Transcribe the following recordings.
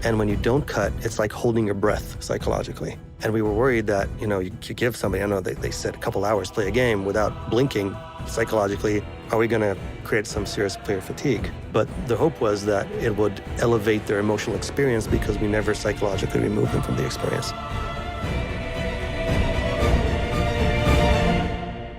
And when you don't cut, it's like holding your breath psychologically. And we were worried that, you give somebody, I know they said a couple hours play a game without blinking, psychologically, are we going to create some serious player fatigue? But the hope was that it would elevate their emotional experience because we never psychologically remove them from the experience.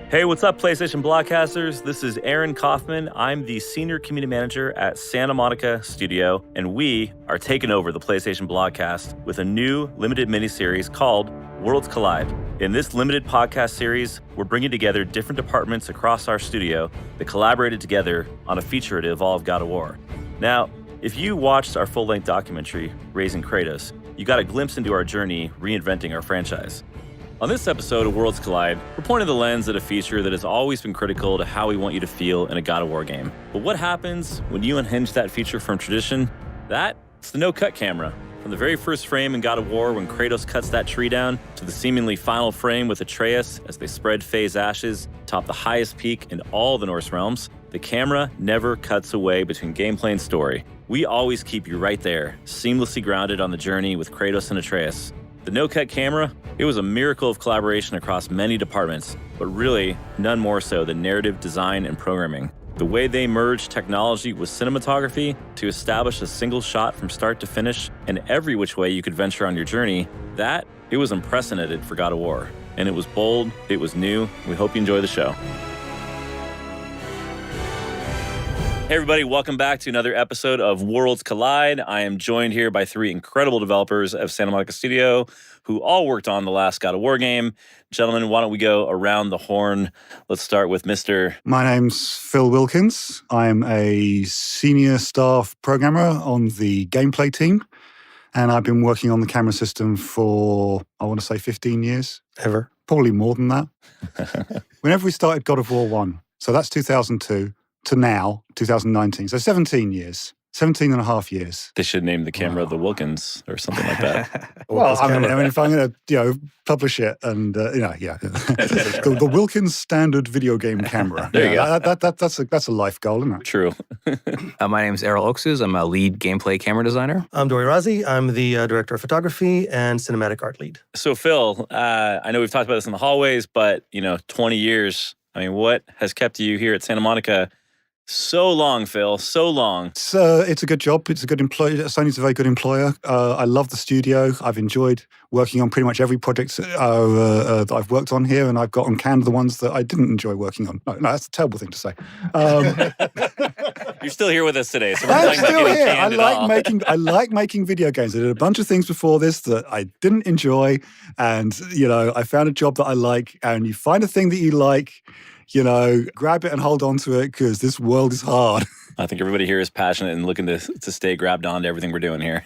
Hey, what's up, PlayStation Blockcasters? This is Aaron Kaufman. I'm the Senior Community Manager at Santa Monica Studio, and we are taking over the PlayStation Blockcast with a new limited miniseries called Worlds Collide. In this limited podcast series, we're bringing together different departments across our studio that collaborated together on a feature to evolve God of War. Now, if you watched our full-length documentary, Raising Kratos, you got a glimpse into our journey reinventing our franchise. On this episode of Worlds Collide, we're pointing the lens at a feature that has always been critical to how we want you to feel in a God of War game. But what happens when you unhinge that feature from tradition? That's the no-cut camera. From the very first frame in God of War when Kratos cuts that tree down, to the seemingly final frame with Atreus as they spread Faye's ashes atop the highest peak in all the Norse realms, the camera never cuts away between gameplay and story. We always keep you right there, seamlessly grounded on the journey with Kratos and Atreus. The no-cut camera, it was a miracle of collaboration across many departments, but really none more so than narrative design and programming. The way they merged technology with cinematography to establish a single shot from start to finish and every which way you could venture on your journey, it was unprecedented for God of War. And it was bold, it was new. We hope you enjoy the show. Hey everybody, welcome back to another episode of Worlds Collide. I am joined here by three incredible developers of Santa Monica Studio who all worked on the last God of War game. Gentlemen, why don't we go around the horn? Let's start with Mr. My name's Phil Wilkins. I'm a senior staff programmer on the gameplay team, and I've been working on the camera system for, I want to say 15 years. Ever? Probably more than that. Whenever we started God of War 1, so that's 2002, to now, 2019. So 17 years. 17 and a half years. They should name the camera the Wilkins or something like that. Well, I mean, if I'm going to, publish it and, the Wilkins standard video game camera. There you go. That's a life goal, isn't it? True. My name is Errol Oaksus. I'm a lead gameplay camera designer. I'm Dori Razi. I'm the Director of Photography and Cinematic Art Lead. So Phil, I know we've talked about this in the hallways, but 20 years, what has kept you here at Santa Monica so long, Phil? So long. It's a good job. It's a good employer. Sony's a very good employer. I love the studio. I've enjoyed working on pretty much every project that I've worked on here, and I've got on canned the ones that I didn't enjoy working on. No, that's a terrible thing to say. You're still here with us today, so we're I'm not still getting here. canned at all. I like making video games. I did a bunch of things before this that I didn't enjoy, and I found a job that I like. And you find a thing that you like, grab it and hold on to it because this world is hard. I think everybody here is passionate and looking to stay grabbed on to everything we're doing here.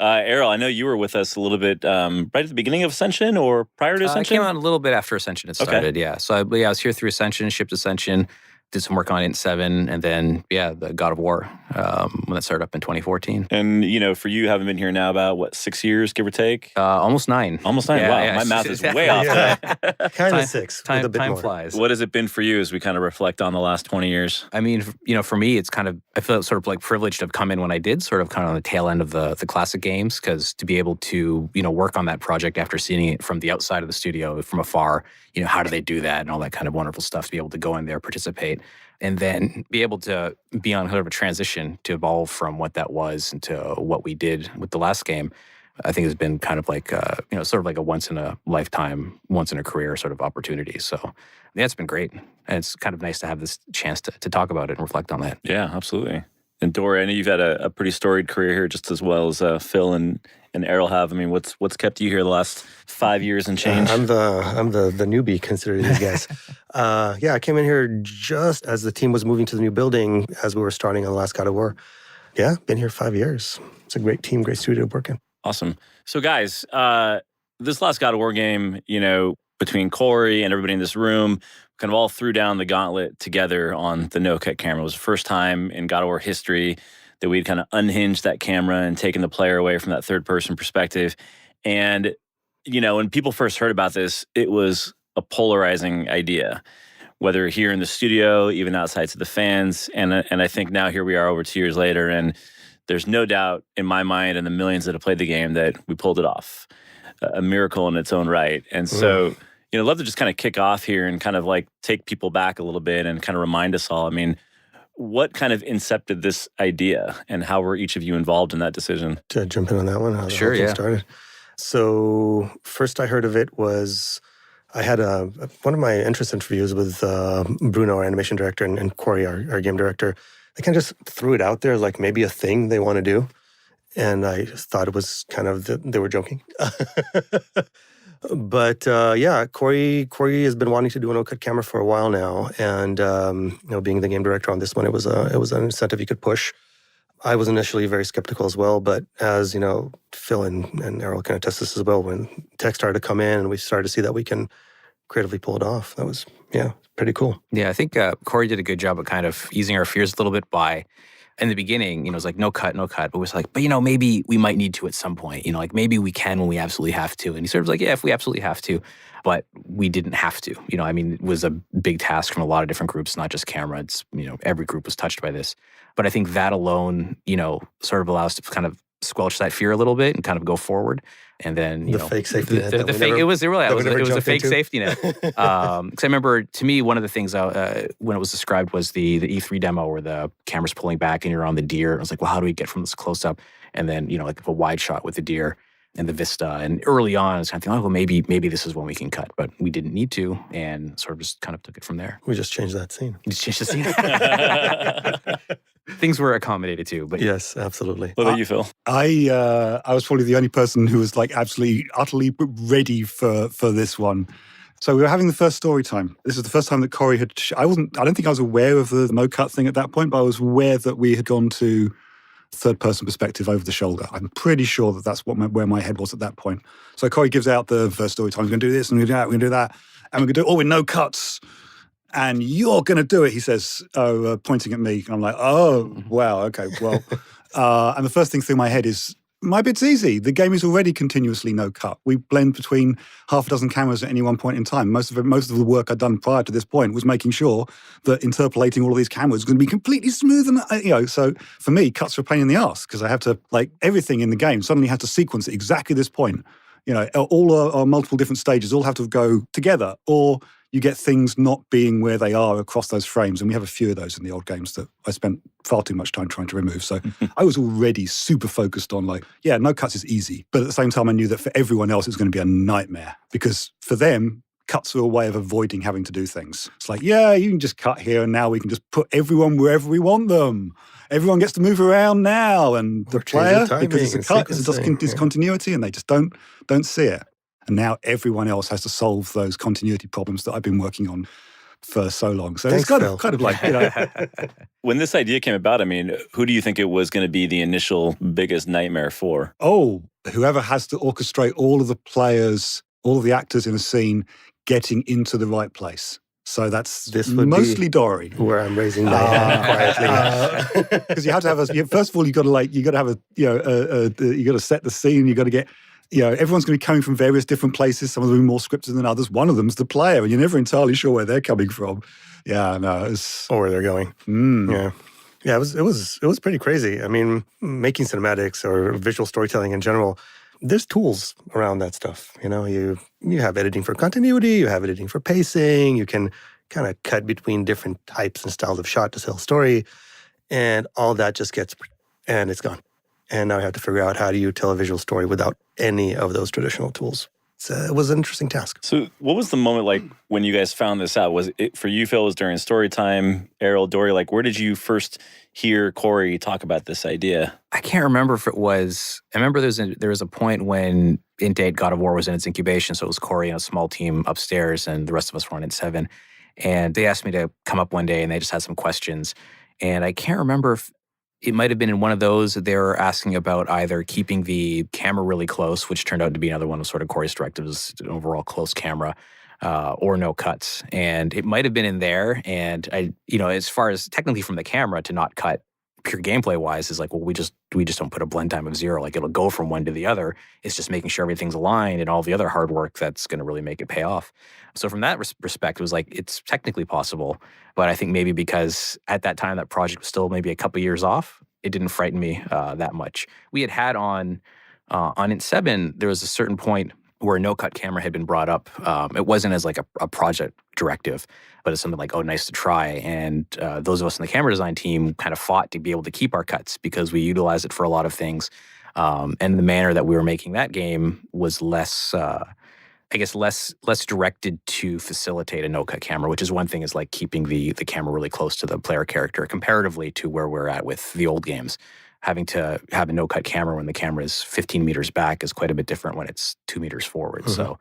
Errol, I know you were with us a little bit right at the beginning of Ascension or prior to Ascension? I came on a little bit after Ascension had started, yeah. So I was here through Ascension, shipped Ascension, did some work on it in 7, and then, the God of War, when that started up in 2014. And, for you, having been here now about, 6 years, give or take? Almost 9. Almost 9, wow. My math is way off today. Kind of 6, with a bit time more. flies. What has it been for you as we kind of reflect on the last 20 years? I mean, for me, it's kind of, I feel sort of like privileged to have come in when I did, sort of kind of on the tail end of the classic games, because to be able to, work on that project after seeing it from the outside of the studio, from afar, how do they do that and all that kind of wonderful stuff, to be able to go in there, participate, and then be able to be on sort of a transition to evolve from what that was into what we did with the last game, I think has been kind of like, sort of like a once in a lifetime, once in a career sort of opportunity. So yeah, it's been great. And it's kind of nice to have this chance to talk about it and reflect on that. Yeah, absolutely. And Dora, I know you've had a pretty storied career here just as well as Phil and Errol have. I mean, what's kept you here the last 5 years and change? I'm the newbie considering these guys. I came in here just as the team was moving to the new building as we were starting on the last God of War. Yeah, been here 5 years. It's a great team, great studio to work in. Awesome. So guys, this last God of War game, between Corey and everybody in this room, kind of all threw down the gauntlet together on the no-cut camera. It was the first time in God of War history that we'd kind of unhinged that camera and taken the player away from that third-person perspective. And, when people first heard about this, it was a polarizing idea, whether here in the studio, even outside to the fans. And I think now here we are over 2 years later, and there's no doubt in my mind and the millions that have played the game that we pulled it off. A miracle in its own right. And so, I'd love to just kind of kick off here and kind of like take people back a little bit and kind of remind us all. I mean, what kind of incepted this idea and how were each of you involved in that decision? To jump in on that one, how the Sure, whole thing yeah. started. So first I heard of it was I had one of my interest interviews with Bruno, our animation director, and Corey, our game director. They kind of just threw it out there like maybe a thing they want to do. And I thought it was kind of, they were joking. But yeah, Corey has been wanting to do a no-cut camera for a while now. And, being the game director on this one, it was an incentive he could push. I was initially very skeptical as well, but as, Phil and Errol can attest this as well, when tech started to come in and we started to see that we can creatively pull it off, that was, pretty cool. Yeah, I think Corey did a good job of kind of easing our fears a little bit by, in the beginning, it was like no cut, but it was like, but maybe we might need to at some point, like maybe we can when we absolutely have to. And he sort of was like, yeah, if we absolutely have to, but we didn't have to. It was a big task from a lot of different groups, not just camera. It's, every group was touched by this. But I think that alone, sort of allows us to kind of squelch that fear a little bit and kind of go forward. And then, the fake safety net. It was a fake safety net. Because I remember, to me, one of the things when it was described was the E3 demo where the camera's pulling back and you're on the deer. I was like, well, how do we get from this close up? And then, like a wide shot with the deer and the vista. And early on, I was kind of thinking, well, maybe this is when we can cut. But we didn't need to, and sort of just kind of took it from there. We just changed that scene. We just changed the scene. Things were accommodated too, but yes, absolutely. What about you, Phil? I was probably the only person who was like absolutely, utterly ready for this one. So we were having the first story time. This is the first time that Corey had. I don't think I was aware of the no cut thing at that point, but I was aware that we had gone to third person perspective over the shoulder. I'm pretty sure that that's where my head was at that point. So Corey gives out the first story time. We're going to do this and we're going to do that. We're going to do that, and we're going to do it all with no cuts. And you're going to do it, he says, pointing at me. And I'm like, oh, wow, okay, well. And the first thing through my head is, my bit's easy. The game is already continuously no cut. We blend between half a dozen cameras at any one point in time. Most of the work I'd done prior to this point was making sure that interpolating all of these cameras was going to be completely smooth. And, so for me, cuts were a pain in the ass because I have to, everything in the game suddenly had to sequence at exactly this point. All our multiple different stages all have to go together, or you get things not being where they are across those frames. And we have a few of those in the old games that I spent far too much time trying to remove. So I was already super focused on no cuts is easy. But at the same time, I knew that for everyone else, it was going to be a nightmare because for them, cuts are a way of avoiding having to do things. It's like, yeah, you can just cut here and now we can just put everyone wherever we want them. Everyone gets to move around now. And the player, because it's a cut, it's just discontinuity and they just don't see it. And now everyone else has to solve those continuity problems that I've been working on for so long. So Thanks, it's kind of like, When this idea came about, who do you think it was going to be the initial biggest nightmare for? oh, whoever has to orchestrate all of the players, all of the actors in a scene getting into the right place. So this would mostly Dory. Where I'm raising my hand quietly. Because you have to have first of all, you got to have you got to set the scene, you got to get, everyone's going to be coming from various different places. Some of them are more scripted than others. One of them's the player, and you're never entirely sure where they're coming from. Yeah, no, it's or where they're going. Yeah, it was pretty crazy. Making cinematics or visual storytelling in general, there's tools around that stuff. You have editing for continuity, you have editing for pacing. You can kind of cut between different types and styles of shot to tell a story, and all that just gets and it's gone. And now I have to figure out how do you tell a visual story without any of those traditional tools. So it was an interesting task. So what was the moment like when you guys found this out? Was it for you, Phil, was during story time? Errol, Dory, where did you first hear Corey talk about this idea? I can't remember if it was, I remember there was a point when Int 8 God of War was in its incubation, so it was Corey and a small team upstairs, and the rest of us were on Int 7. And they asked me to come up one day, and they just had some questions. And I can't remember if it might have been in one of those that they were asking about either keeping the camera really close, which turned out to be another one of sort of Corey's directives, an overall close camera, or no cuts. And it might have been in there. And as far as technically from the camera to not cut pure gameplay wise is like, well, we just don't put a blend time of 0. It'll go from one to the other. It's just making sure everything's aligned and all the other hard work that's going to really make it pay off. So from that respect, it was like, it's technically possible. But I think maybe because at that time, that project was still maybe a couple years off. it didn't frighten me that much. We had on Int 7, there was a certain point where a no-cut camera had been brought up. It wasn't as like a project directive, but it's something like, oh, nice to try. And those of us in the camera design team kind of fought to be able to keep our cuts because we utilized it for a lot of things. And the manner that we were making that game was less directed to facilitate a no-cut camera, which is one thing is like keeping the camera really close to the player character comparatively to where we're at with the old games. Having to have a no-cut camera when the camera is 15 meters back is quite a bit different when it's 2 meters forward. So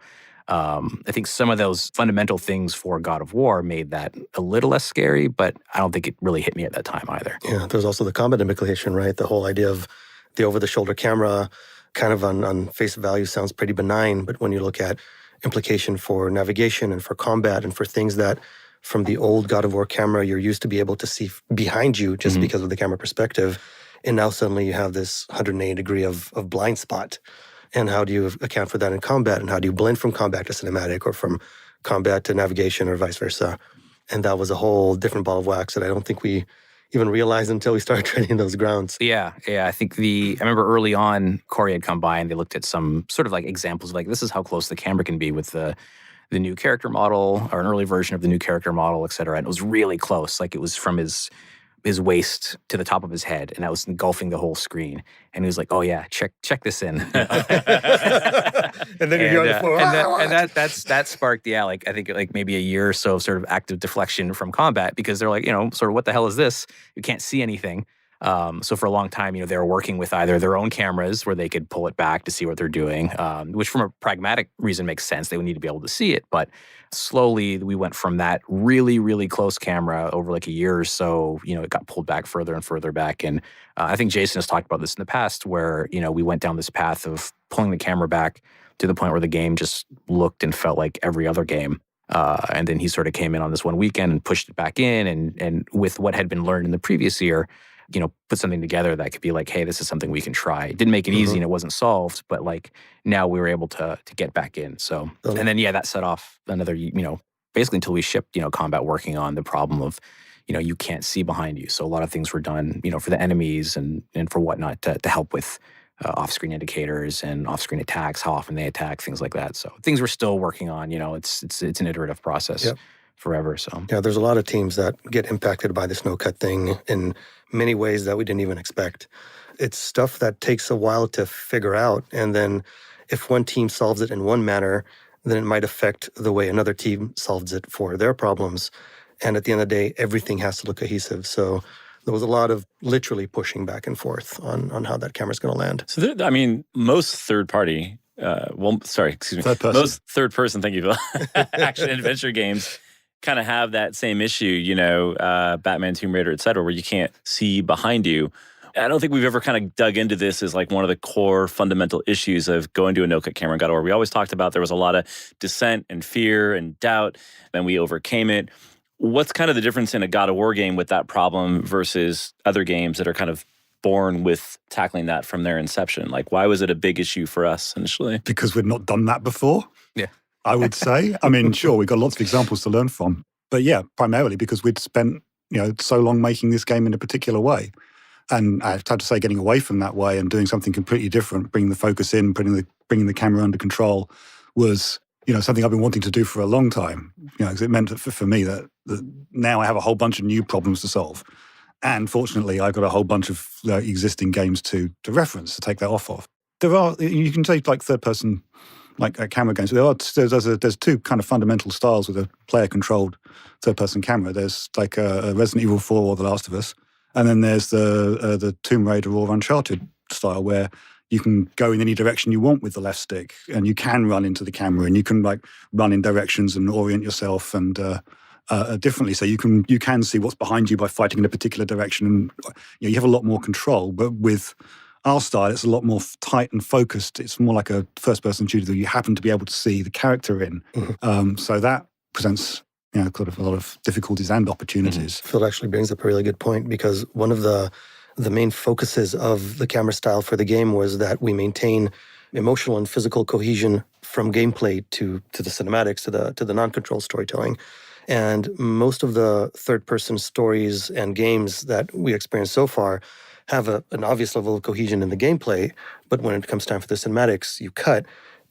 I think some of those fundamental things for God of War made that a little less scary, but I don't think it really hit me at that time either. Yeah, there's also the combat implication, right? The whole idea of the over-the-shoulder camera kind of on face value sounds pretty benign, but when you look at implication for navigation and for combat and for things that from the old God of War camera you're used to be able to see behind you just because of the camera perspective, and now suddenly you have this 180 degree of blind spot. And how do you account for that in combat? And how do you blend from combat to cinematic or from combat to navigation or vice versa? And that was a whole different ball of wax that I don't think we even realized until we started training those grounds. Yeah. I think I remember early on, Corey had come by and they looked at some sort of like examples of like, this is how close the camera can be with the new character model or an early version of the new character model, et cetera. And it was really close. Like it was from his waist to the top of his head, and that was engulfing the whole screen. And he was like, "Oh yeah, check this in." And then you're on the floor. And that sparked, like I think like maybe a year or so of sort of active deflection from combat because they're like, sort of what the hell is this? You can't see anything. So for a long time, they were working with either their own cameras where they could pull it back to see what they're doing, which from a pragmatic reason makes sense. They would need to be able to see it. But slowly we went from that really, really close camera over like a year or so, it got pulled back further and further back. And I think Jason has talked about this in the past where, we went down this path of pulling the camera back to the point where the game just looked and felt like every other game. And then he sort of came in on this one weekend and pushed it back in. And with what had been learned in the previous year, put something together that could be like, hey, this is something we can try. It didn't make it easy and it wasn't solved, but like now we were able to get back in. So, and then, that set off another, basically until we shipped, Combat working on the problem of, you can't see behind you. So a lot of things were done, for the enemies and for whatnot to help with off-screen indicators and off-screen attacks, how often they attack, things like that. So things we're still working on, it's an iterative process. Forever. So yeah, there's a lot of teams that get impacted by this no-cut thing in many ways that we didn't even expect. It's stuff that takes a while to figure out, and then if one team solves it in one manner, then it might affect the way another team solves it for their problems. And at the end of the day, everything has to look cohesive. So there was a lot of literally pushing back and forth on how that camera's going to land. So most third-party, most third-person, thank you, action adventure games kind of have that same issue, Batman, Tomb Raider, et cetera, where you can't see behind you. I don't think we've ever kind of dug into this as like one of the core fundamental issues of going to a no-cut camera in God of War. We always talked about there was a lot of dissent and fear and doubt, and we overcame it. What's kind of the difference in a God of War game with that problem versus other games that are kind of born with tackling that from their inception? Like, why was it a big issue for us initially? Because we'd not done that before. Yeah. I would say. I mean, sure, we've got lots of examples to learn from. But yeah, primarily because we'd spent, so long making this game in a particular way. And I have to say getting away from that way and doing something completely different, bringing the focus in, bringing the camera under control was, something I've been wanting to do for a long time. Because it meant that for me that now I have a whole bunch of new problems to solve. And fortunately, I've got a whole bunch of existing games to reference, to take that off of. You can take like third-person camera games. There's two kind of fundamental styles with a player-controlled third-person camera. There's like a Resident Evil 4 or The Last of Us, and then there's the Tomb Raider or Uncharted style where you can go in any direction you want with the left stick, and you can run into the camera, and you can like run in directions and orient yourself and differently. So you can see what's behind you by fighting in a particular direction, and you have a lot more control. But with our style, it's a lot more tight and focused. It's more like a first-person shooter that you happen to be able to see the character in. So that presents, kind of a lot of difficulties and opportunities. Phil actually brings up a really good point, because one of the main focuses of the camera style for the game was that we maintain emotional and physical cohesion from gameplay to the cinematics, to the non-control storytelling. And most of the third-person stories and games that we experienced so far have an obvious level of cohesion in the gameplay, but when it comes time for the cinematics, you cut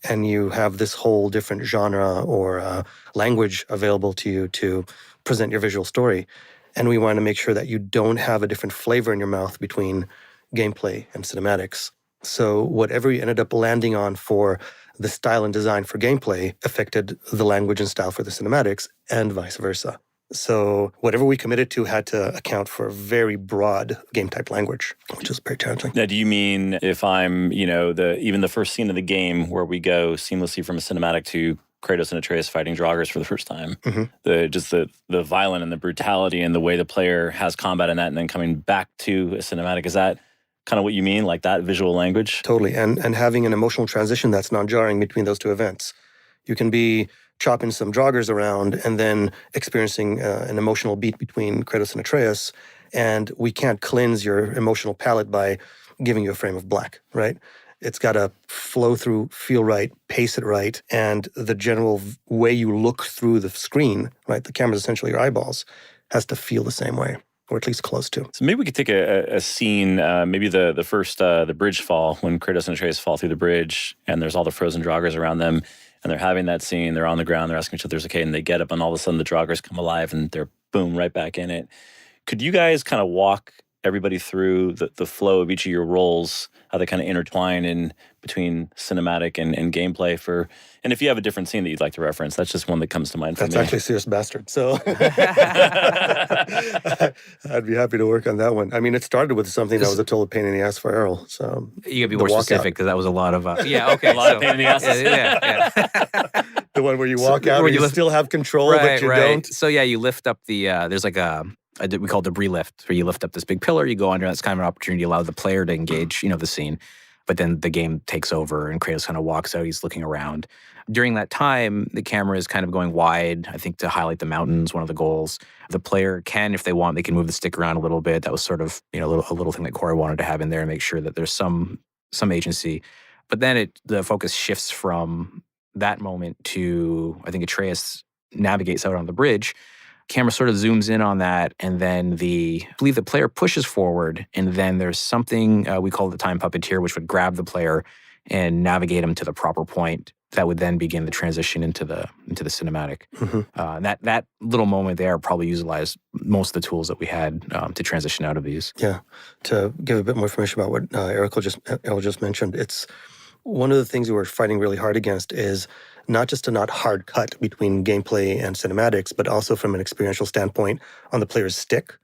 and you have this whole different genre or language available to you to present your visual story. And we want to make sure that you don't have a different flavor in your mouth between gameplay and cinematics. So whatever we ended up landing on for the style and design for gameplay affected the language and style for the cinematics, and vice versa. So whatever we committed to had to account for a very broad game type language, which is very challenging. Now, do you mean if I'm, even the first scene of the game where we go seamlessly from a cinematic to Kratos and Atreus fighting Draugrs for the first time, the violent and the brutality and the way the player has combat in that, and then coming back to a cinematic, is that kind of what you mean, like that visual language? Totally, and having an emotional transition that's not jarring between those two events. You can be chopping some Draugrs around and then experiencing an emotional beat between Kratos and Atreus, and we can't cleanse your emotional palette by giving you a frame of black, right? It's got to flow through, feel right, pace it right, and the general way you look through the screen, right? The camera's essentially your eyeballs, has to feel the same way, or at least close to. So maybe we could take a scene, maybe the first, the bridge fall, when Kratos and Atreus fall through the bridge, and there's all the frozen Draugrs around them, and they're having that scene, they're on the ground, they're asking each other, okay, and they get up, and all of a sudden the Draugrs come alive, and they're, boom, right back in it. Could you guys kind of walk everybody through the flow of each of your roles, how they kind of intertwine in between cinematic and gameplay and if you have a different scene that you'd like to reference, that's just one that comes to mind for me. That's actually Serious Bastard. So I'd be happy to work on that one. I mean, it started with something that was a total pain in the ass for Errol. So you gotta be more specific because that was a lot of a lot of pain in the ass. Yeah. The one where you walk out and you still have control, but you don't. So yeah, you lift up the there's like we call debris lift, where you lift up this big pillar, you go under. That's kind of an opportunity to allow the player to engage, the scene. But then the game takes over and Kratos kind of walks out. He's looking around. During that time, the camera is kind of going wide, I think, to highlight the mountains, one of the goals. The player can, if they want, they can move the stick around a little bit. That was sort of, a little thing that Corey wanted to have in there and make sure that there's some agency. But then the focus shifts from that moment to, I think, Atreus navigates out on the bridge. Camera sort of zooms in on that, and then I believe the player pushes forward, and then there's something we call the time puppeteer, which would grab the player and navigate him to the proper point. That would then begin the transition into the cinematic. Mm-hmm. That little moment there probably utilized most of the tools that we had to transition out of these. Yeah, to give a bit more information about what Errol just mentioned, it's one of the things we were fighting really hard against is not just a not hard cut between gameplay and cinematics, but also from an experiential standpoint on the player's stick,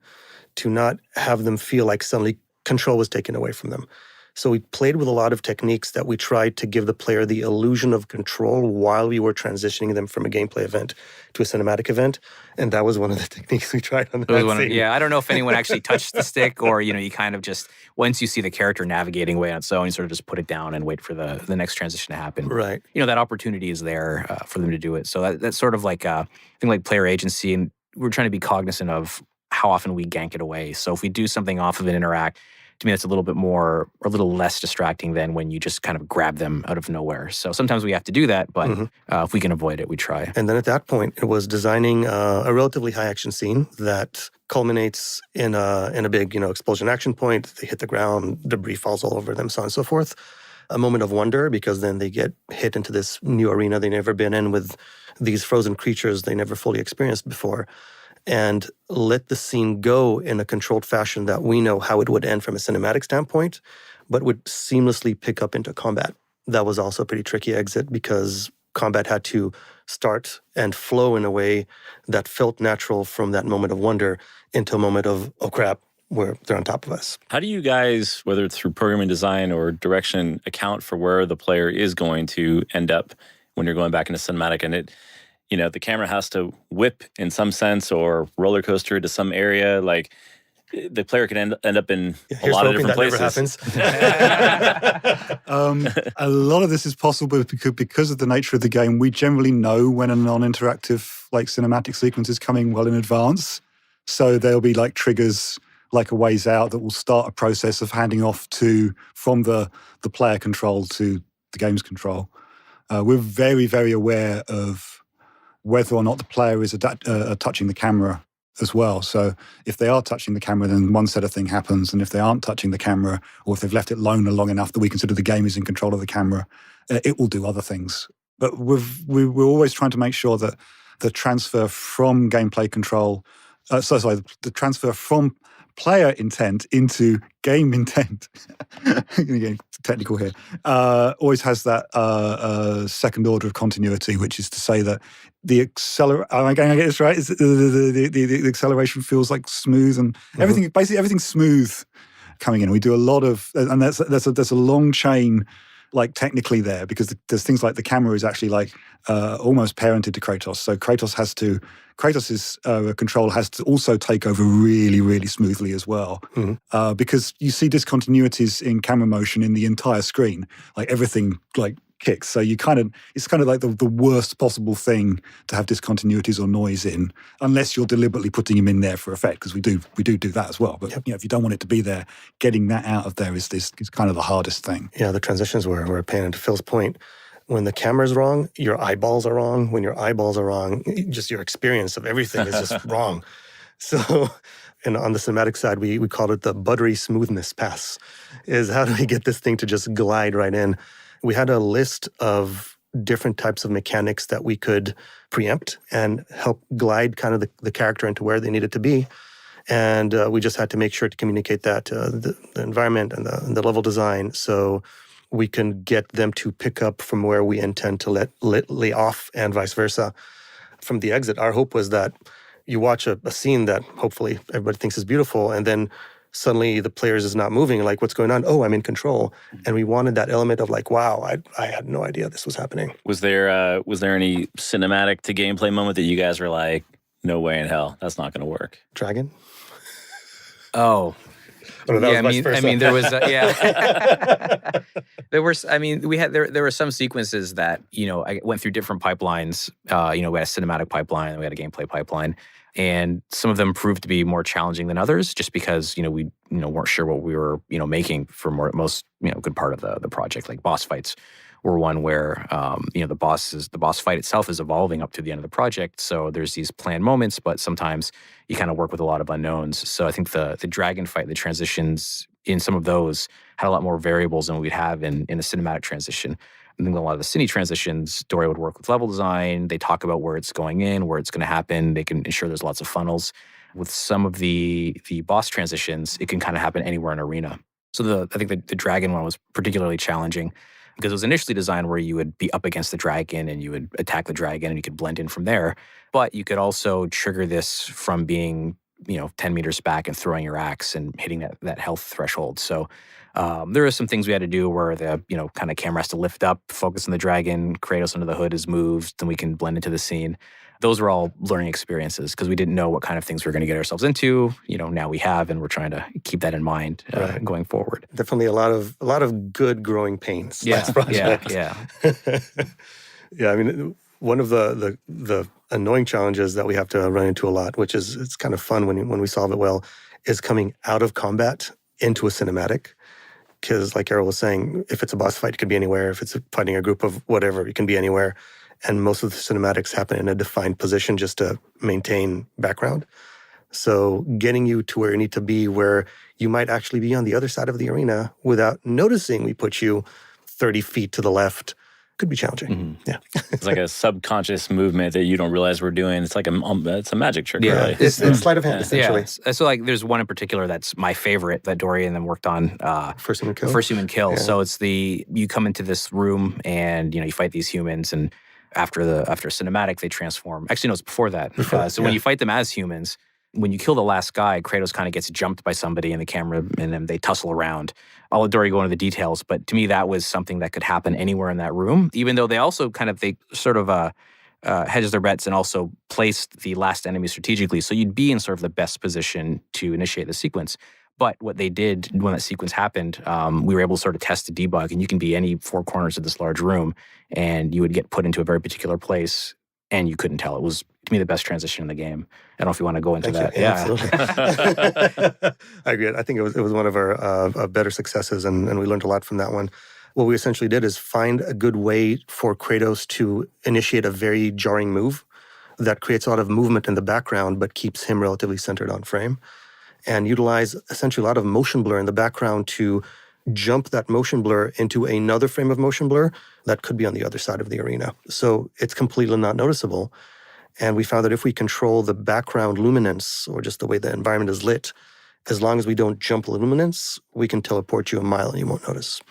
to not have them feel like suddenly control was taken away from them. So we played with a lot of techniques that we tried to give the player the illusion of control while we were transitioning them from a gameplay event to a cinematic event. And that was one of the techniques we tried on that scene. I don't know if anyone actually touched the stick, or, you kind of just, once you see the character navigating away on its own, you sort of just put it down and wait for the next transition to happen. Right. That opportunity is there for them to do it. So that's sort of like a thing like player agency. And we're trying to be cognizant of how often we gank it away. So if we do something off of an interact, to me, that's a little less distracting than when you just kind of grab them out of nowhere. So sometimes we have to do that, but if we can avoid it, we try. And then at that point, it was designing a relatively high action scene that culminates in a big, explosion action point. They hit the ground, debris falls all over them, so on and so forth. A moment of wonder, because then they get hit into this new arena they've never been in with these frozen creatures they never fully experienced before. And let the scene go in a controlled fashion that we know how it would end from a cinematic standpoint, but would seamlessly pick up into combat. That was also a pretty tricky exit because combat had to start and flow in a way that felt natural from that moment of wonder into a moment of, oh crap, where they're on top of us. How do you guys, whether it's through programming design or direction, account for where the player is going to end up when you're going back into cinematic? And the camera has to whip in some sense or roller coaster to some area. Like the player can end up in a lot of different places. A lot of this is possible because of the nature of the game. We generally know when a non-interactive cinematic sequence is coming well in advance. So there'll be triggers like a ways out that will start a process of handing off from the player control to the game's control. We're very, very aware of whether or not the player is touching the camera as well. So if they are touching the camera, then one set of thing happens. And if they aren't touching the camera, or if they've left it long enough that we consider the game is in control of the camera, it will do other things. But we're always trying to make sure that the transfer from gameplay control, the transfer from player intent into game intent, I'm going to get technical here, always has that second order of continuity, which is to say that the am I going to get this right? Is the acceleration feels like smooth and everything, basically everything's smooth coming in. We do a lot of, and there's a long chain, like technically there, because there's things like the camera is actually like almost parented to Kratos. So Kratos's control has to also take over really, really smoothly as well, because you see discontinuities in camera motion in the entire screen, like everything like kicks. So it's kind of like the worst possible thing to have discontinuities or noise in, unless you're deliberately putting them in there for effect, because we do that as well. But if you don't want it to be there, getting that out of there is kind of the hardest thing. Yeah, the transitions were a pain. And to Phil's point, when the camera's wrong, your eyeballs are wrong. When your eyeballs are wrong, just your experience of everything is just wrong. So, and on the cinematic side, we called it the buttery smoothness pass, is how do we get this thing to just glide right in? We had a list of different types of mechanics that we could preempt and help glide kind of the character into where they needed to be. And we just had to make sure to communicate that to the environment and the level design, so we can get them to pick up from where we intend to lay off, and vice versa. From the exit, our hope was that you watch a scene that hopefully everybody thinks is beautiful, and then suddenly the players is not moving, like, what's going on? Oh, I'm in control. And we wanted that element of like, wow, I had no idea this was happening. Was there any cinematic to gameplay moment that you guys were like, no way in hell, that's not going to work? Dragon? Oh, Oh, no, yeah, I mean, there was, there were some sequences that, I went through different pipelines. We had a cinematic pipeline, and we had a gameplay pipeline, and some of them proved to be more challenging than others, just because, we, weren't sure what we were, making for most, good part of the project. Like boss fights were one where, the boss fight itself is evolving up to the end of the project. So there's these planned moments, but sometimes you kind of work with a lot of unknowns. So I think the dragon fight, the transitions in some of those had a lot more variables than we'd have in a cinematic transition. I think a lot of the cine transitions, Dory would work with level design. They talk about where it's going in, where it's going to happen. They can ensure there's lots of funnels. With some of the boss transitions, it can kind of happen anywhere in arena. So I think the dragon one was particularly challenging, because it was initially designed where you would be up against the dragon and you would attack the dragon and you could blend in from there. But you could also trigger this from being, 10 meters back and throwing your axe and hitting that health threshold. So there are some things we had to do where the, kind of camera has to lift up, focus on the dragon, Kratos under the hood is moved, then we can blend into the scene. Those were all learning experiences because we didn't know what kind of things we were going to get ourselves into. Now we have, and we're trying to keep that in mind going forward. Definitely a lot of good growing pains. Yeah, yeah. Yeah, I mean, one of the annoying challenges that we have to run into a lot, which is it's kind of fun when we solve it well, is coming out of combat into a cinematic. Because like Errol was saying, if it's a boss fight, it could be anywhere. If it's fighting a group of whatever, it can be anywhere. And most of the cinematics happen in a defined position just to maintain background. So getting you to where you need to be, where you might actually be on the other side of the arena without noticing we put you 30 feet to the left, could be challenging. Mm-hmm. Yeah. It's like a subconscious movement that you don't realize we're doing. It's like it's a magic trick, really. It's sleight of hand, essentially. Yeah. So like there's one in particular that's my favorite that Dory and them worked on. First Human Kill. First Human Kill. Yeah. So it's you come into this room and, you fight these humans, and after cinematic, they transform. Actually, no, it's before that. When you fight them as humans, when you kill the last guy, Kratos kind of gets jumped by somebody in the camera, and then they tussle around. I'll let Dory go into the details, but to me, that was something that could happen anywhere in that room, even though they also hedged their bets and also placed the last enemy strategically. So you'd be in sort of the best position to initiate the sequence. But what they did when that sequence happened, we were able to sort of test the debug, and you can be any four corners of this large room, and you would get put into a very particular place, and you couldn't tell. It was, to me, the best transition in the game. I don't know if you want to go into that. Yeah, absolutely. I agree. I think it was one of our better successes, and we learned a lot from that one. What we essentially did is find a good way for Kratos to initiate a very jarring move that creates a lot of movement in the background but keeps him relatively centered on frame, and utilize essentially a lot of motion blur in the background to jump that motion blur into another frame of motion blur that could be on the other side of the arena. So it's completely not noticeable. And we found that if we control the background luminance, or just the way the environment is lit, as long as we don't jump the luminance, we can teleport you a mile and you won't notice.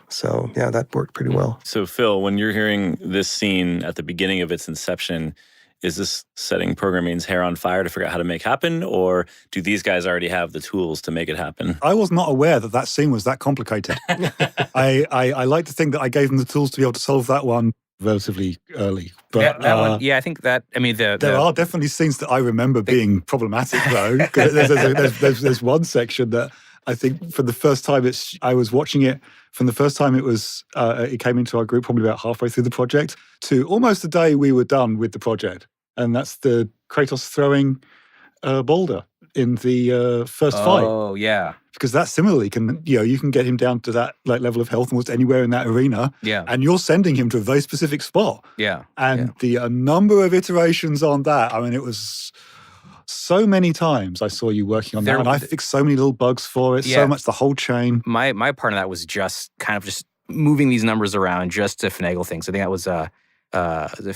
So yeah, that worked pretty well. So Phil, when you're hearing this scene at the beginning of its inception, is this setting programming's hair on fire to figure out how to make happen? Or do these guys already have the tools to make it happen? I was not aware that that scene was that complicated. I like to think that I gave them the tools to be able to solve that one relatively early. But that one, I think that, I mean, there are definitely scenes that I remember being problematic, though. There's one section that I think for the first time I was watching it from the first time it came into our group, probably about halfway through the project, to almost the day we were done with the project. And that's the Kratos throwing Boulder in the first fight. Oh, yeah. Because that similarly you can get him down to that level of health almost anywhere in that arena. Yeah. And you're sending him to a very specific spot. Yeah. And the number of iterations on that, I mean, it was so many times I saw you working on that, and I fixed so many little bugs for it, so much the whole chain. My part of that was just kind of just moving these numbers around just to finagle things. I think that was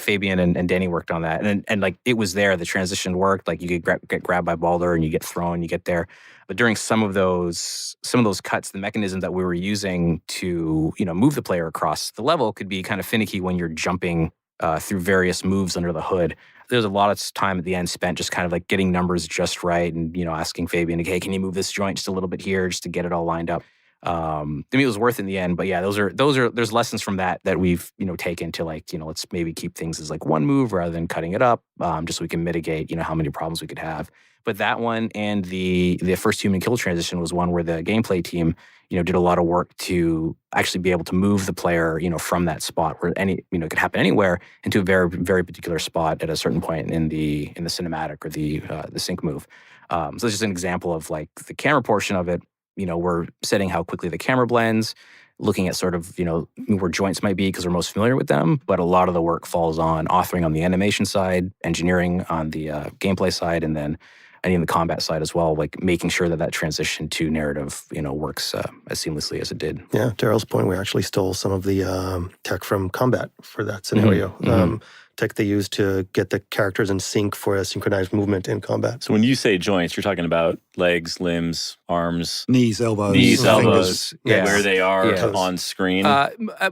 Fabian and Danny worked on that, and like it was there. The transition worked. Like you could get grabbed by Baldur and you get thrown, you get there. But during some of those cuts, the mechanism that we were using to move the player across the level could be kind of finicky when you're jumping through various moves under the hood. There's a lot of time at the end spent just kind of like getting numbers just right, and asking Fabian, hey, can you move this joint just a little bit here, just to get it all lined up. I mean, it was worth it in the end, but yeah, there's lessons from that we've taken to let's maybe keep things as like one move rather than cutting it up, just so we can mitigate how many problems we could have. But that one and the first human kill transition was one where the gameplay team did a lot of work to actually be able to move the player from that spot where it could happen anywhere into a very, very particular spot at a certain point in the cinematic or the sync move. So it's just an example of like the camera portion of it. We're setting how quickly the camera blends, looking at sort of, where joints might be because we're most familiar with them. But a lot of the work falls on authoring on the animation side, engineering on the gameplay side, and then in the combat side as well, like making sure that transition to narrative, works as seamlessly as it did. Yeah, Daryl's point, we actually stole some of the tech from combat for that scenario. Tech they used to get the characters in sync for a synchronized movement in combat. So when you say joints, you're talking about legs, limbs, arms, knees, elbows, elbows, yeah. where they are Yeah. on screen.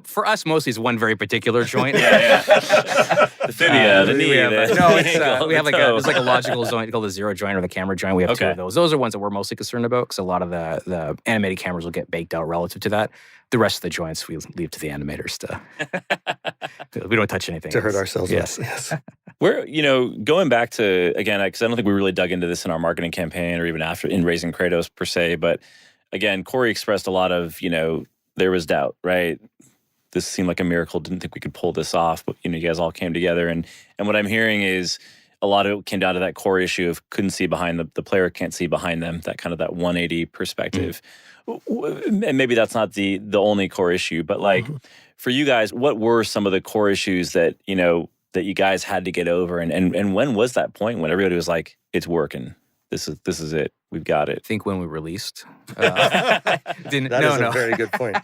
For us, mostly it's one very particular joint. The fibia, the knee. We have there's like a logical joint called the zero joint or the camera joint. We have two of those. Those are ones that we're mostly concerned about because a lot of the animated cameras will get baked out relative to that. The rest of the joints we leave to the animators we don't touch anything. To hurt ourselves Yes. less. Yes. We're, going back to, again, because I don't think we really dug into this in our marketing campaign or even after in Raising Kratos per se, but again, Corey expressed a lot of, there was doubt, right? This seemed like a miracle. Didn't think we could pull this off, but, you guys all came together. And what I'm hearing is a lot of it came down to that core issue of couldn't see behind the player can't see behind them, that kind of that 180 perspective. And maybe that's not the only core issue, but like for you guys, what were some of the core issues that, that you guys had to get over? And when was that point when everybody was like, it's working? This is it. We've got it. I think when we released. That is a very good point.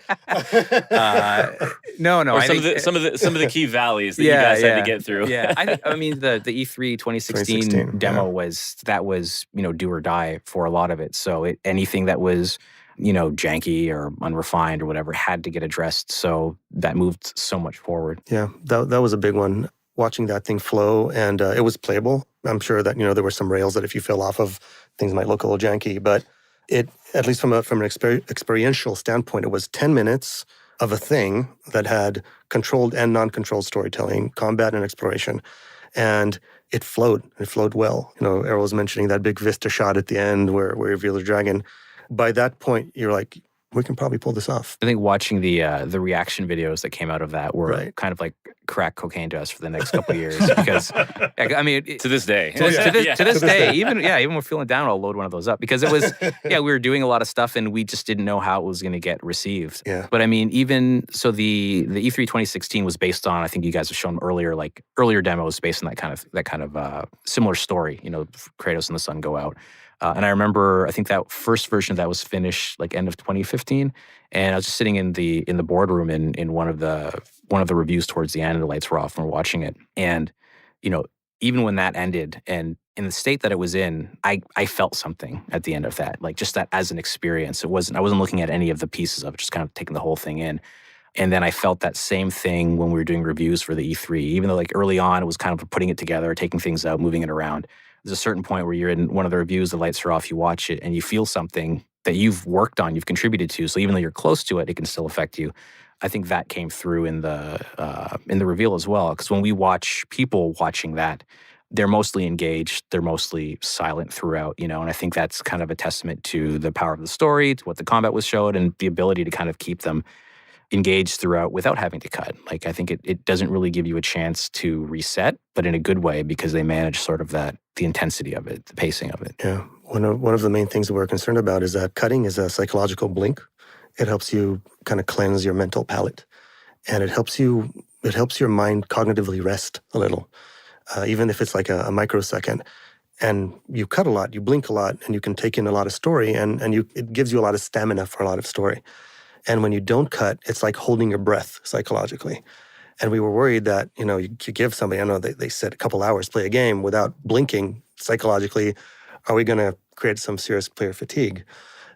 No. Or some of the key valleys that you guys had to get through. Yeah, I mean the E3 2016 demo was do or die for a lot of it. So anything that was janky or unrefined or whatever had to get addressed. So that moved so much forward. Yeah, that was a big one. Watching that thing flow, and it was playable. I'm sure that there were some rails that if you fell off of, things might look a little janky. But it, at least from an experiential standpoint, it was 10 minutes of a thing that had controlled and non-controlled storytelling, combat and exploration, and it flowed. It flowed well. Errol was mentioning that big Vista shot at the end where you reveal the dragon. By that point, you're like, we can probably pull this off. I think watching the reaction videos that came out of that were kind of like crack cocaine to us for the next couple of years because, I mean, To this day. to this day, even when we're feeling down, I'll load one of those up because it was, we were doing a lot of stuff and we just didn't know how it was going to get received. Yeah. But I mean, even so, the E3 2016 was based on, I think you guys have shown earlier demos based on that kind of similar story. Kratos and the sun go out. And I remember, I think that first version of that was finished like end of 2015, and I was just sitting in the boardroom in one of the reviews towards the end, and the lights were off, and we're watching it. And even when that ended, and in the state that it was in, I felt something at the end of that, like just that as an experience. I wasn't looking at any of the pieces of it, just kind of taking the whole thing in. And then I felt that same thing when we were doing reviews for the E3, even though like early on it was kind of putting it together, taking things out, moving it around. There's a certain point where you're in one of the reviews, the lights are off, you watch it, and you feel something that you've worked on, you've contributed to. So even though you're close to it, it can still affect you. I think that came through in the reveal as well. Because when we watch people watching that, they're mostly engaged, they're mostly silent throughout, and I think that's kind of a testament to the power of the story, to what the combat was showed, and the ability to kind of keep them engaged throughout without having to cut. Like, I think it doesn't really give you a chance to reset, but in a good way, because they manage sort of the intensity of it, the pacing of it. Yeah. One of the main things that we're concerned about is that cutting is a psychological blink. It helps you kind of cleanse your mental palate, and it helps your mind cognitively rest a little, even if it's like a microsecond. And you cut a lot, you blink a lot, and you can take in a lot of story, and it gives you a lot of stamina for a lot of story. And when you don't cut, it's like holding your breath psychologically. And we were worried that, you give somebody, I know they said a couple hours play a game without blinking psychologically, are we going to create some serious player fatigue?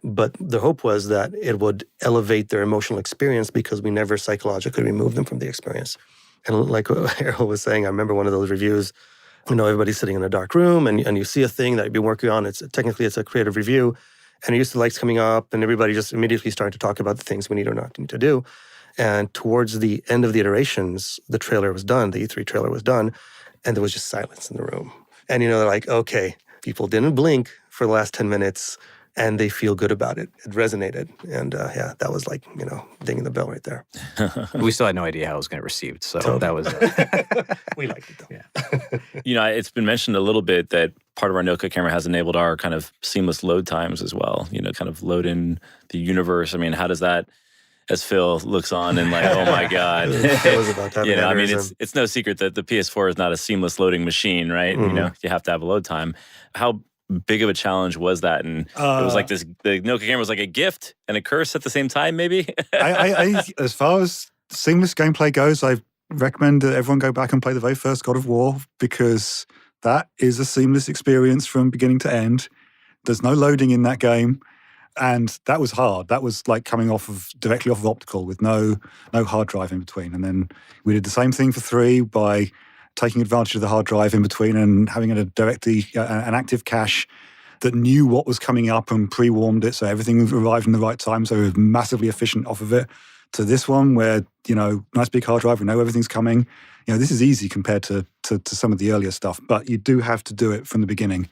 But the hope was that it would elevate their emotional experience because we never psychologically remove them from the experience. And like Errol was saying, I remember one of those reviews, everybody's sitting in a dark room and you see a thing that you've been working on. It's a creative review. And you used to lights coming up and everybody just immediately started to talk about the things we need or not need to do. And towards the end of the iterations, the trailer was done, the E3 trailer was done, and there was just silence in the room. And they're like, okay, people didn't blink for the last 10 minutes and they feel good about it. It resonated. And that was like, dinging the bell right there. We still had no idea how it was going to be received. So Totally. That was We liked it though. Yeah. It's been mentioned a little bit that part of our no-cut camera has enabled our kind of seamless load times as well, kind of load in the universe. I mean, how does that, as Phil looks on and like, oh my God. That was about to have an I mean, aneurysm. it's no secret that the PS4 is not a seamless loading machine, right? Mhm. You have to have a load time. How big of a challenge was that? And it was like the no-cut camera was like a gift and a curse at the same time, maybe? I as far as seamless gameplay goes, I recommend that everyone go back and play the very first God of War because that is a seamless experience from beginning to end. There's no loading in that game. And that was hard. That was like coming directly off of optical with no hard drive in between. And then we did the same thing for 3 by taking advantage of the hard drive in between and having an active cache that knew what was coming up and pre-warmed it, so everything arrived in the right time, so it was massively efficient off of it. To this one where, nice big hard drive, we know everything's coming. This is easy compared to some of the earlier stuff, but you do have to do it from the beginning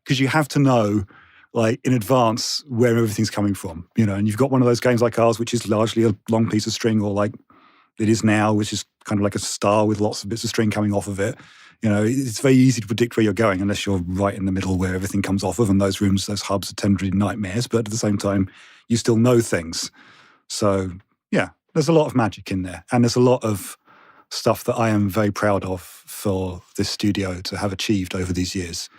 because you have to know like in advance where everything's coming from, and you've got one of those games like ours, which is largely a long piece of string, or like it is now, which is kind of like a star with lots of bits of string coming off of it. It's very easy to predict where you're going unless you're right in the middle where everything comes off of, and those rooms, those hubs are tend to be nightmares, but at the same time, you still know things. So yeah, there's a lot of magic in there, and there's a lot of stuff that I am very proud of for this studio to have achieved over these years.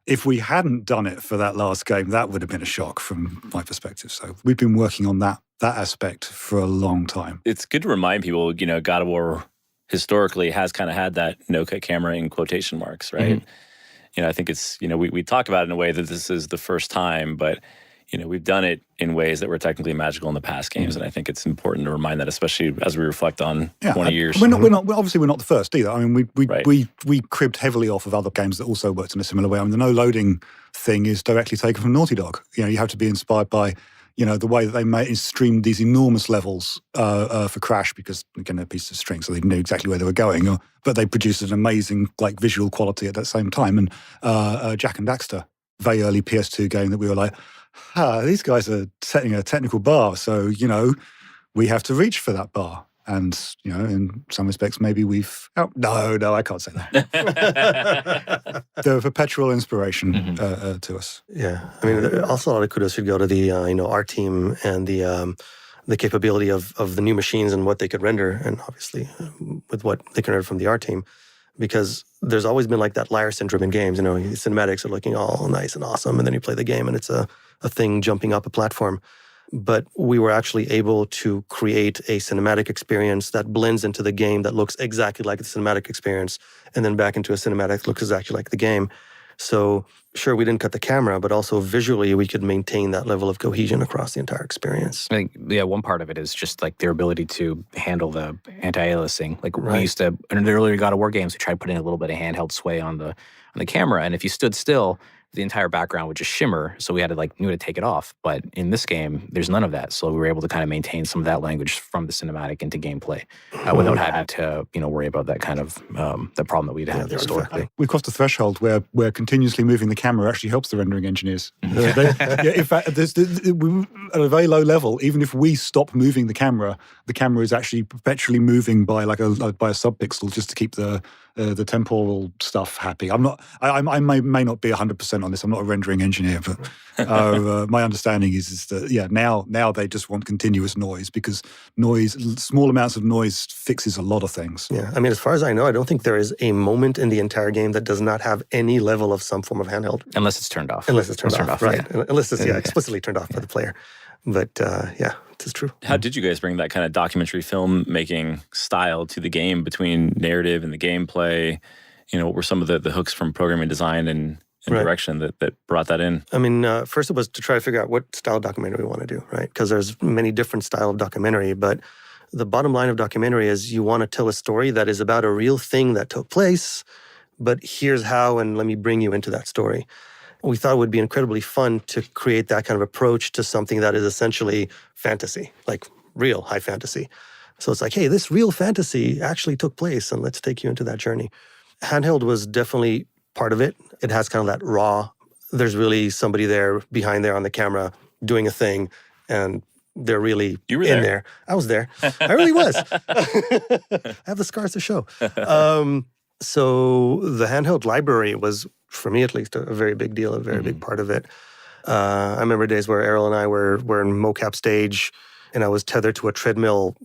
If we hadn't done it for that last game, that would have been a shock from my perspective. So we've been working on that aspect for a long time. It's good to remind people, God of War historically has kind of had that no-cut camera in quotation marks, right? Mm-hmm. I think it's, we talk about it in a way that this is the first time, but, we've done it in ways that were technically magical in the past games. And I think it's important to remind that, especially as we reflect on 20 years. We're not the first either. I mean, Right. we cribbed heavily off of other games that also worked in a similar way. I mean, the no loading thing is directly taken from Naughty Dog. You have to be inspired by, the way that they streamed these enormous levels for Crash because, again, they're pieces of string, so they knew exactly where they were going. But they produced an amazing like visual quality at that same time. And Jack and Daxter, very early PS2 game that we were like, these guys are setting a technical bar, so, we have to reach for that bar. And, in some respects, maybe we've... Oh, no, I can't say that. They're a perpetual inspiration to us. Yeah. I mean, also a lot of kudos should go to the, our team and the capability of the new machines and what they could render, and obviously with what they can render from the art team. Because there's always been like that liar syndrome in games. Cinematics are looking all nice and awesome, and then you play the game and it's a thing jumping up a platform. But we were actually able to create a cinematic experience that blends into the game that looks exactly like the cinematic experience, and then back into a cinematic that looks exactly like the game. So sure, we didn't cut the camera, but also visually we could maintain that level of cohesion across the entire experience. I think, one part of it is just like their ability to handle the anti-aliasing. Like Right. we used to, in the earlier God of War games, we tried putting a little bit of handheld sway on the camera, and if you stood still, the entire background would just shimmer, so we had to knew how to take it off. But in this game, there's none of that, so we were able to kind of maintain some of that language from the cinematic into gameplay without having to, worry about that kind of that problem that we'd had historically. We crossed a threshold where continuously moving the camera actually helps the rendering engineers. In fact, at a very low level, even if we stop moving the camera is actually perpetually moving by by a subpixel just to keep the temporal stuff happy. I may not be 100% on this. I'm not a rendering engineer, but my understanding is that now they just want continuous noise, because small amounts of noise fixes a lot of things. Yeah, I mean, as far as I know, I don't think there is a moment in the entire game that does not have any level of some form of handheld. Unless it's turned off. Unless it's turned off, right? Yeah. Unless it's explicitly turned off by the player. But it is true. How did you guys bring that kind of documentary filmmaking style to the game, between narrative and the gameplay? What were some of the hooks from programming design and Right. direction that brought that in? I mean, first it was to try to figure out what style of documentary we want to do, right? Because there's many different style of documentary, but the bottom line of documentary is you want to tell a story that is about a real thing that took place, but here's how, and let me bring you into that story. We thought it would be incredibly fun to create that kind of approach to something that is essentially fantasy, like real high fantasy. So it's like, hey, this real fantasy actually took place, and let's take you into that journey. Handheld was definitely part of it. It has kind of that raw, there's really somebody there behind there on the camera doing a thing, and they're really You were in there. there. I was there. I really was. I have the scars to show. So the handheld library was, for me at least, a very big deal, a very big part of it. I remember days where Errol and I were in mocap stage, and I was tethered to a treadmill,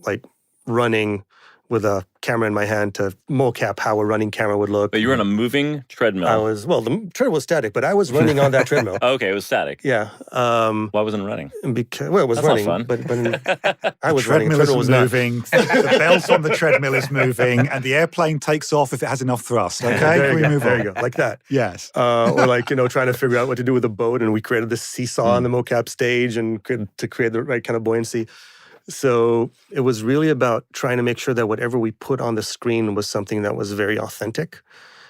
running with a camera in my hand to mocap how a running camera would look. But you were on a moving treadmill. The treadmill was static, but I was running on that treadmill. Oh, okay, it was static. Yeah. Why wasn't it running? Because, it was That's not running, fun. but I was running. The Treadmill treadmill was is not. moving, the belt on the treadmill is moving, and the airplane takes off if it has enough thrust. Okay, There can you we go. move There on? you go, like that. Yes. Or trying to figure out what to do with a boat, and we created this seesaw on the mocap stage and to create the right kind of buoyancy. So it was really about trying to make sure that whatever we put on the screen was something that was very authentic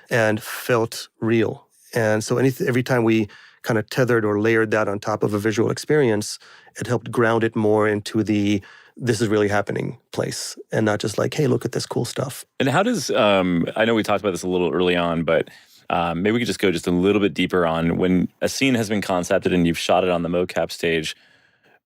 and felt real. And so every time we kind of tethered or layered that on top of a visual experience, it helped ground it more into the this is really happening place, and not just like, hey, look at this cool stuff. And how does, I know we talked about this a little early on, but maybe we could just go just a little bit deeper on when a scene has been concepted and you've shot it on the mocap stage.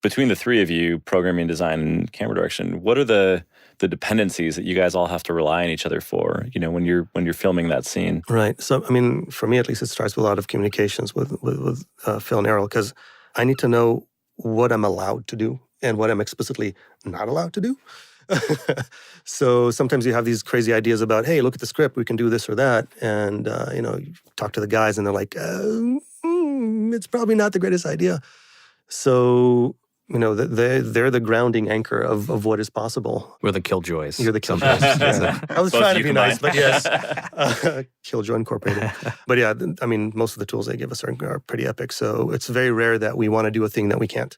Between the three of you, programming, design, and camera direction, what are the dependencies that you guys all have to rely on each other for, when you're filming that scene? Right. So, I mean, for me at least, it starts with a lot of communications with Phil and Errol, because I need to know what I'm allowed to do and what I'm explicitly not allowed to do. So sometimes you have these crazy ideas about, hey, look at the script, we can do this or that. And, you talk to the guys and they're like, it's probably not the greatest idea. So, they're the grounding anchor of what is possible. We're the killjoys. You're the Killjoys. Yeah. I was Both trying to you be nice, combined. but yes. Killjoy Incorporated. But yeah, I mean, most of the tools they give us are pretty epic. So it's very rare that we want to do a thing that we can't.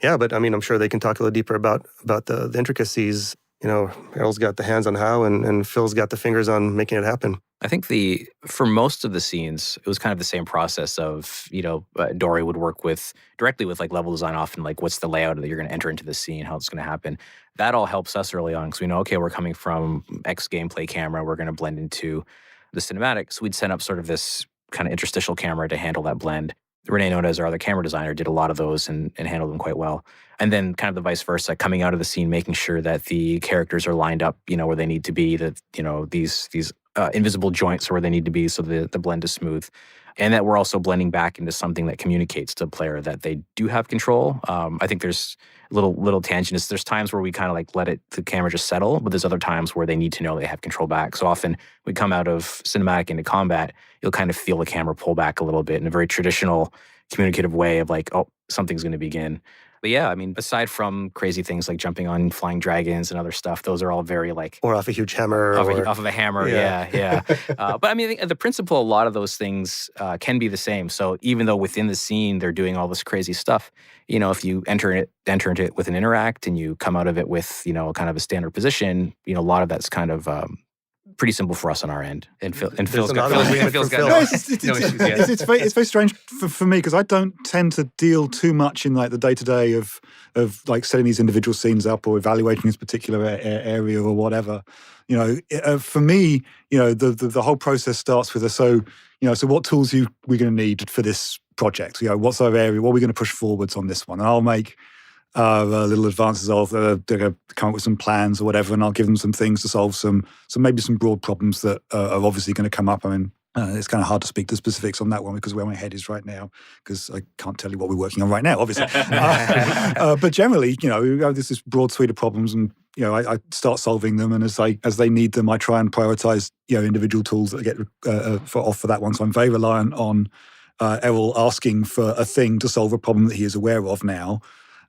Yeah, but I mean, I'm sure they can talk a little deeper about the intricacies. Errol's got the hands on how, and Phil's got the fingers on making it happen. I think for most of the scenes, it was kind of the same process of, Dory would work directly with level design often, what's the layout that you're going to enter into the scene, how it's going to happen. That all helps us early on because we know, okay, we're coming from X gameplay camera, we're going to blend into the cinematic. So we'd set up sort of this kind of interstitial camera to handle that blend. Renee Nunez, our other camera designer, did a lot of those and handled them quite well. And then kind of the vice versa, coming out of the scene, making sure that the characters are lined up, where they need to be, that, these invisible joints are where they need to be so the blend is smooth. And that we're also blending back into something that communicates to the player that they do have control. I think there's little tangents. There's times where we kind of like let the camera just settle, but there's other times where they need to know they have control back. So often we come out of cinematic into combat, you'll kind of feel the camera pull back a little bit in a very traditional communicative way of like, oh, something's going to begin. But yeah, I mean, aside from crazy things like jumping on flying dragons and other stuff, those are all very like... Or off a huge hammer. Off of a hammer, yeah. But I mean, I think the principle, a lot of those things can be the same. So even though within the scene, they're doing all this crazy stuff, if you enter into it with an interact and you come out of it with, kind of a standard position, a lot of that's kind of... pretty simple for us on our end. And Phil's got no issues. It's very strange for me because I don't tend to deal too much in like the day-to-day of like setting these individual scenes up or evaluating this particular area or whatever. For me, the whole process starts with so what tools we're going to need for this project? What sort of area, what are we going to push forwards on this one? And I'll make little advances of they're going to come up with some plans or whatever, and I'll give them some things to solve some broad problems that are obviously going to come up. I mean, it's kind of hard to speak to specifics on that one because where my head is right now, because I can't tell you what we're working on right now, obviously. But generally, we have this broad suite of problems, and I start solving them, and as they need them, I try and prioritize individual tools that get for that one. So I'm very reliant on Errol asking for a thing to solve a problem that he is aware of now.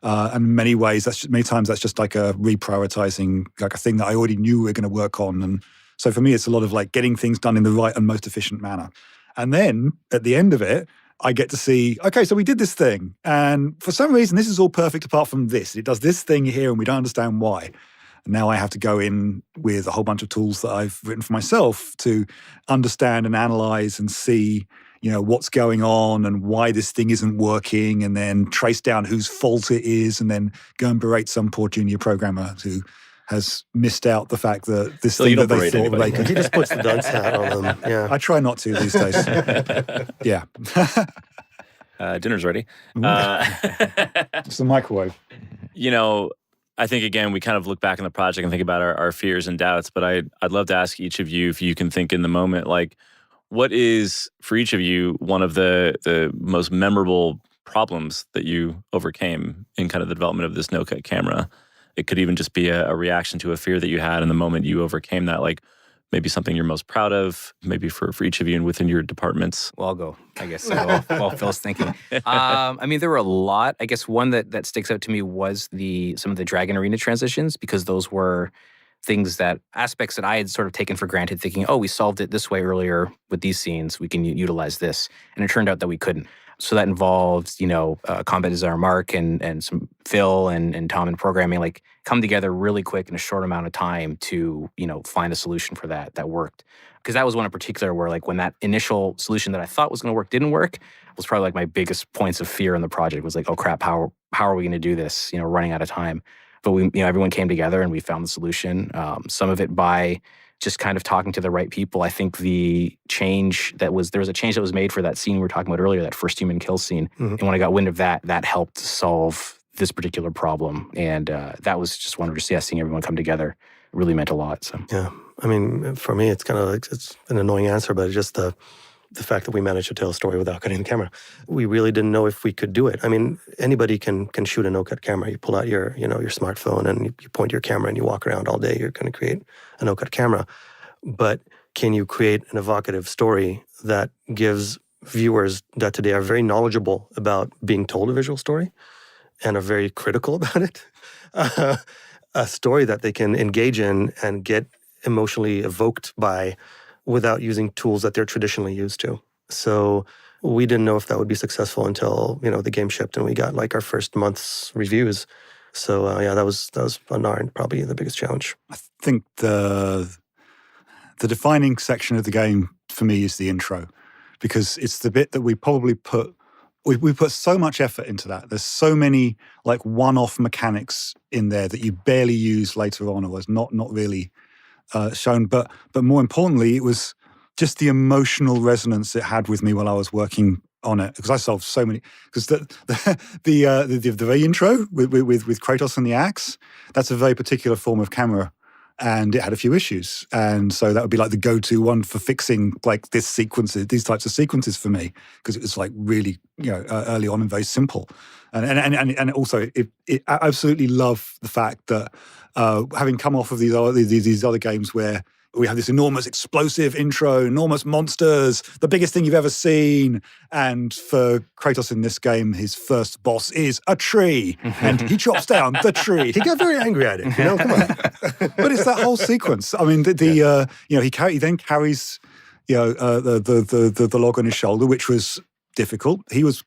And in many ways, many times that's just like a reprioritizing, like a thing that I already knew we were going to work on. And so for me, it's a lot of like getting things done in the right and most efficient manner. And then at the end of it, I get to see, okay, so we did this thing. And for some reason, this is all perfect apart from this. It does this thing here and we don't understand why. And now I have to go in with a whole bunch of tools that I've written for myself to understand and analyze and see what's going on and why this thing isn't working, and then trace down whose fault it is, and then go and berate some poor junior programmer who has missed out the fact that this thing that they thought they could. He just puts the dunce hat on them. Yeah, I try not to these days. Yeah. Dinner's ready. It's the microwave. I think, again, we kind of look back on the project and think about our fears and doubts, but I'd love to ask each of you if you can think in the moment, like, what is, for each of you, one of the most memorable problems that you overcame in kind of the development of this no-cut camera? It could even just be a reaction to a fear that you had in the moment you overcame that, like maybe something you're most proud of, maybe for each of you and within your departments. Well, I'll go, I guess, while Phil's thinking. I mean, there were a lot. I guess one that sticks out to me was some of the Dragon Arena transitions, because those were aspects that I had sort of taken for granted, thinking, oh, we solved it this way earlier with these scenes, we can utilize this. And it turned out that we couldn't. So that involved, combat designer Mark and some Phil and Tom in programming, like come together really quick in a short amount of time to, find a solution for that worked. Because that was one in particular where like when that initial solution that I thought was going to work didn't work, was probably like my biggest points of fear in the project was like, oh crap, how are we going to do this, running out of time. But we, everyone came together and we found the solution. Some of it by just kind of talking to the right people. I think there was a change that was made for that scene we were talking about earlier, that first human kill scene. Mm-hmm. And when I got wind of that helped solve this particular problem. And that was just wonderful to see, seeing everyone come together really meant a lot. So yeah, I mean, for me, it's kind of like, it's an annoying answer, but it's just the fact that we managed to tell a story without cutting the camera. We really didn't know if we could do it. I mean, anybody can shoot a no-cut camera. You pull out your smartphone and you point your camera and you walk around all day. You're going to create a no-cut camera. But can you create an evocative story that gives viewers that today are very knowledgeable about being told a visual story and are very critical about it, a story that they can engage in and get emotionally evoked by without using tools that they're traditionally used to. So we didn't know if that would be successful until, the game shipped and we got like our first month's reviews. So that was on our end probably the biggest challenge. I think the defining section of the game for me is the intro, because it's the bit that we probably we put so much effort into that. There's so many like one-off mechanics in there that you barely use later on, or was not really shown, but more importantly, it was just the emotional resonance it had with me while I was working on it because I solved so many. Because the very intro with Kratos and the axe, that's a very particular form of camera, and it had a few issues, and so that would be like the go-to one for fixing like these types of sequences for me, because it was like really early on and very simple, and also I absolutely love the fact that having come off of these other games where we have this enormous explosive intro, enormous monsters, the biggest thing you've ever seen. And for Kratos in this game, his first boss is a tree, and he chops down the tree. He got very angry at it. Come on. But it's that whole sequence. I mean, he then carries the log on his shoulder, which was difficult. He was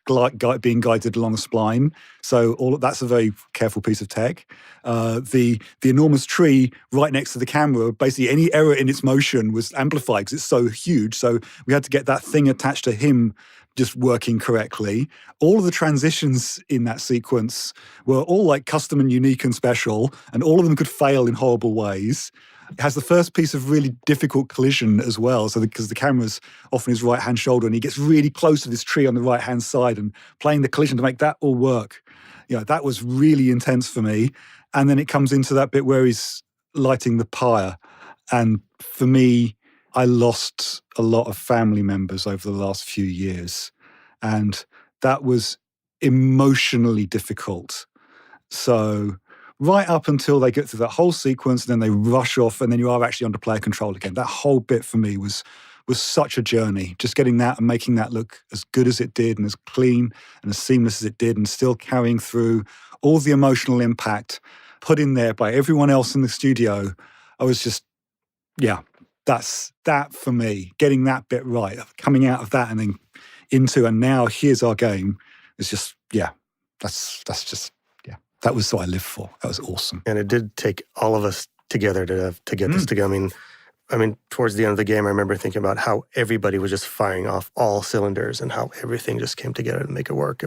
being guided along a spline, so that's a very careful piece of tech. The enormous tree right next to the camera, basically any error in its motion was amplified because it's so huge. So we had to get that thing attached to him just working correctly. All of the transitions in that sequence were all like custom and unique and special, and all of them could fail in horrible ways. It has the first piece of really difficult collision as well, so because the camera's off on his right-hand shoulder and he gets really close to this tree on the right-hand side, and playing the collision to make that all work. That was really intense for me. And then it comes into that bit where he's lighting the pyre. And for me, I lost a lot of family members over the last few years. And that was emotionally difficult. So right up until they get through that whole sequence, and then they rush off, and then you are actually under player control again. That whole bit for me was such a journey. Just getting that and making that look as good as it did, and as clean and as seamless as it did, and still carrying through all the emotional impact put in there by everyone else in the studio. I was just, that's that for me. Getting that bit right, coming out of that and then into, and now here's our game. It's just, that's just. That was what I lived for. That was awesome. And it did take all of us together to get this together. I mean, towards the end of the game, I remember thinking about how everybody was just firing off all cylinders and how everything just came together to make it work.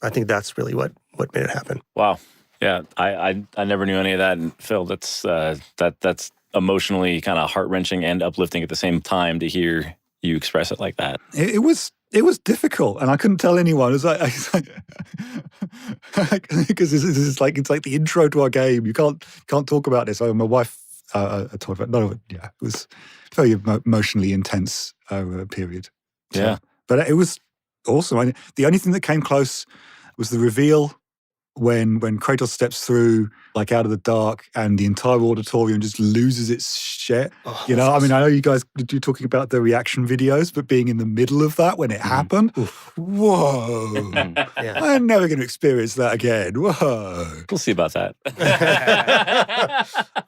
I think that's really what made it happen. Wow. Yeah, I never knew any of that. And Phil, that's emotionally kind of heart-wrenching and uplifting at the same time to hear you express it like that. It was difficult, and I couldn't tell anyone. It was because it's like the intro to our game. You can't talk about this. My wife talked about. No, it was a very emotionally intense period. So, yeah, but it was awesome. The only thing that came close was the reveal when Kratos steps through, like out of the dark, and the entire auditorium just loses its shit. Oh, I know you guys you're talking about the reaction videos, but being in the middle of that when it happened, whoa! I'm never going to experience that again. Whoa! We'll see about that.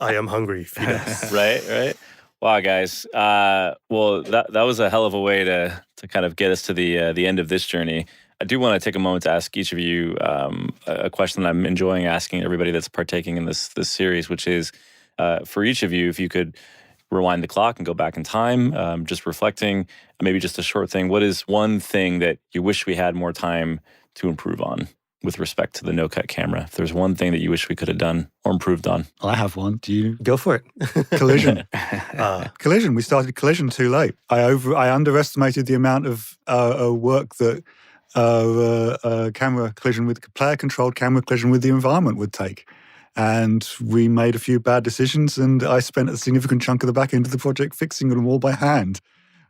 I am hungry. Feed us. Right. Wow, guys. Well, that was a hell of a way to kind of get us to the end of this journey. I do want to take a moment to ask each of you a question that I'm enjoying asking everybody that's partaking in this series, which is, for each of you, if you could rewind the clock and go back in time, just reflecting, maybe just a short thing. What is one thing that you wish we had more time to improve on with respect to the no-cut camera? If there's one thing that you wish we could have done or improved on. I have one. Do you? Go for it. Collision. Collision. We started Collision too late. I underestimated the amount of work that camera collision with player-controlled camera collision with the environment would take. And we made a few bad decisions, and I spent a significant chunk of the back end of the project fixing them all by hand.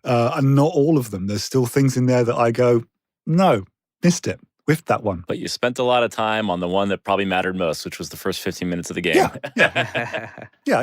And not all of them. There's still things in there that I go, no, missed it. Whiffed that one. But you spent a lot of time on the one that probably mattered most, which was the first 15 minutes of the game. Yeah.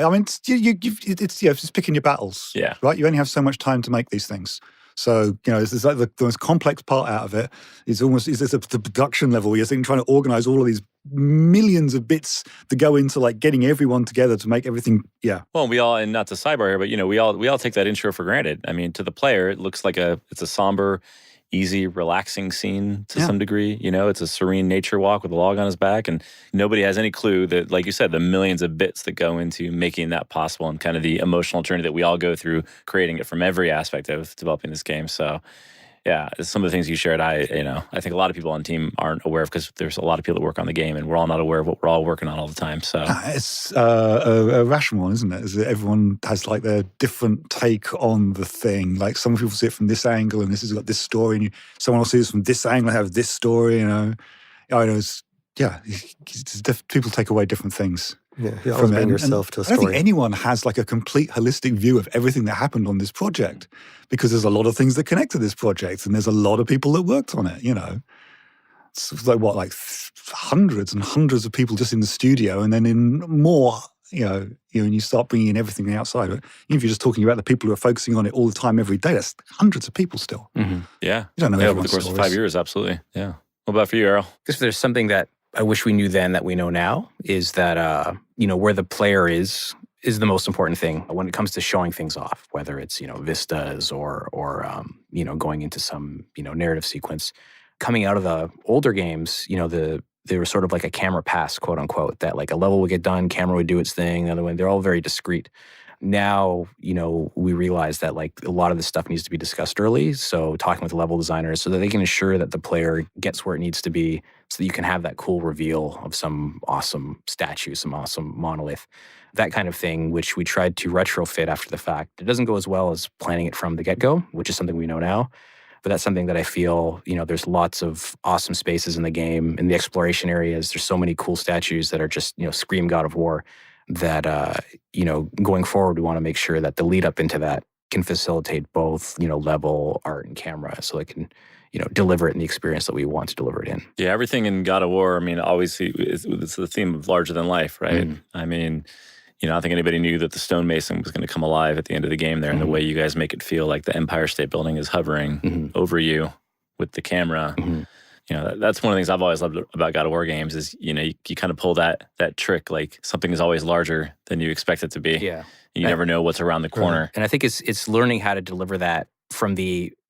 I mean, it's just picking your battles. Yeah. Right? You only have so much time to make these things. So, it's like the most complex part out of it is the production level. You're trying to organize all of these millions of bits that go into like getting everyone together to make everything. Yeah. Well, we all, and not to sidebar here, but we all take that intro for granted. I mean, to the player, it looks like it's a somber, easy, relaxing scene to some degree. It's a serene nature walk with a log on his back, and nobody has any clue that, like you said, the millions of bits that go into making that possible, and kind of the emotional journey that we all go through creating it from every aspect of developing this game. So Yeah, some of the things you shared, I think a lot of people on the team aren't aware of because there's a lot of people that work on the game, and we're all not aware of what we're all working on all the time. So It's a rational one, isn't it? Is that everyone has like their different take on the thing. Like some people see it from this angle, and this has got this story, and someone else sees it from this angle and has this story. People take away different things. Yeah, you always bring yourself to a story. I don't think anyone has like a complete holistic view of everything that happened on this project, because there's a lot of things that connect to this project, and there's a lot of people that worked on it. It's like hundreds and hundreds of people just in the studio, and then in more. And you start bringing in everything outside. Even if you're just talking about the people who are focusing on it all the time, every day, that's hundreds of people still. Mm-hmm. Yeah, you don't know over the course of 5 years, absolutely. Yeah. What about for you, Errol? Because there's something that I wish we knew then that we know now is that, where the player is the most important thing when it comes to showing things off, whether it's, vistas or going into some, narrative sequence. Coming out of the older games, they were sort of like a camera pass, quote unquote, that like a level would get done, camera would do its thing, the other one, they're all very discreet. Now, we realize that like a lot of this stuff needs to be discussed early. So talking with the level designers so that they can ensure that the player gets where it needs to be so that you can have that cool reveal of some awesome statue, some awesome monolith, that kind of thing, which we tried to retrofit after the fact. It doesn't go as well as planning it from the get-go, which is something we know now. But that's something that I feel, there's lots of awesome spaces in the game. In the exploration areas, there's so many cool statues that are just, scream God of War. That, going forward, we want to make sure that the lead up into that can facilitate both, level, art, and camera so it can, deliver it in the experience that we want to deliver it in. Yeah, everything in God of War, obviously, it's the theme of larger than life, right? Mm. I don't think anybody knew that the stonemason was going to come alive at the end of the game there, and the way you guys make it feel like the Empire State Building is hovering over you with the camera. Mm-hmm. That's one of the things I've always loved about God of War games is, you kind of pull that trick, like something is always larger than you expect it to be. Yeah. You never know what's around the corner. Right. And I think it's learning how to deliver that from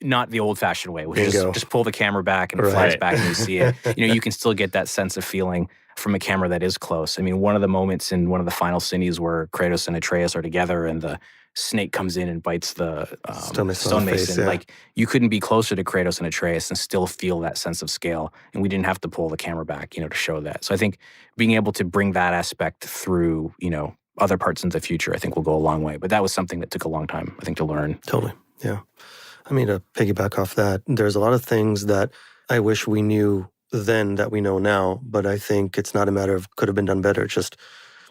not the old-fashioned way, which is just pull the camera back and it flies back and you see it. You can still get that sense of feeling from a camera that is close. One of the moments in one of the final scenes where Kratos and Atreus are together and the snake comes in and bites the stonemason. Face, yeah. Like, you couldn't be closer to Kratos and Atreus and still feel that sense of scale. And we didn't have to pull the camera back, to show that. So I think being able to bring that aspect through, other parts into the future, I think will go a long way. But that was something that took a long time, I think, to learn. Totally, yeah. To piggyback off that, there's a lot of things that I wish we knew then that we know now, but I think it's not a matter of could have been done better. It's just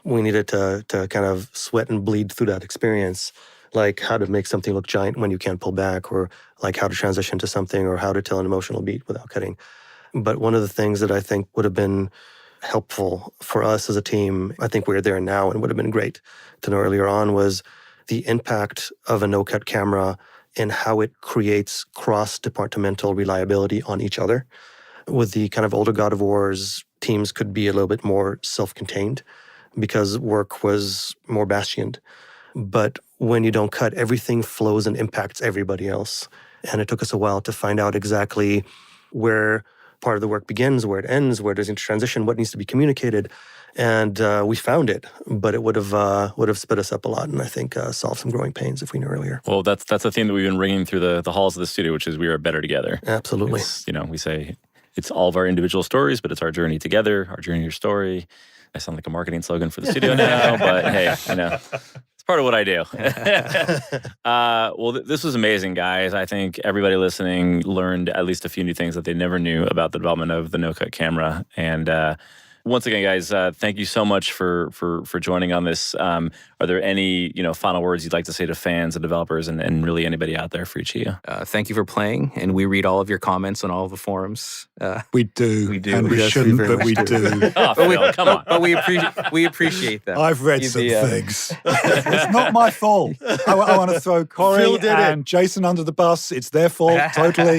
we needed to kind of sweat and bleed through that experience, like how to make something look giant when you can't pull back, or like how to transition to something, or how to tell an emotional beat without cutting. But one of the things that I think would have been helpful for us as a team, I think we're there now and would have been great to know earlier on, was the impact of a no-cut camera and how it creates cross-departmental reliability on each other. With the kind of older God of Wars, teams could be a little bit more self-contained because work was more bastioned. But when you don't cut, everything flows and impacts everybody else. And it took us a while to find out exactly where part of the work begins, where it ends, where there's a transition, what needs to be communicated. And we found it, but it would have sped us up a lot, and I think solved some growing pains if we knew earlier. Well, that's a theme that we've been ringing through the halls of the studio, which is we are better together. Absolutely. We say it's all of our individual stories, but it's our journey together, our journey, your story. I sound like a marketing slogan for the studio now, but hey, it's part of what I do. Well, this was amazing, guys. I think everybody listening learned at least a few new things that they never knew about the development of the no-cut camera. And once again, guys, thank you so much for joining on this. Are there any final words you'd like to say to fans and developers and really anybody out there for each of you? Thank you for playing, and we read all of your comments on all of the forums. We do. We do. And we shouldn't, but we do. Oh, Phil, come on. But we appreciate them. I've read some things. It's not my fault. I want to throw Corey and Jason under the bus. It's their fault, totally.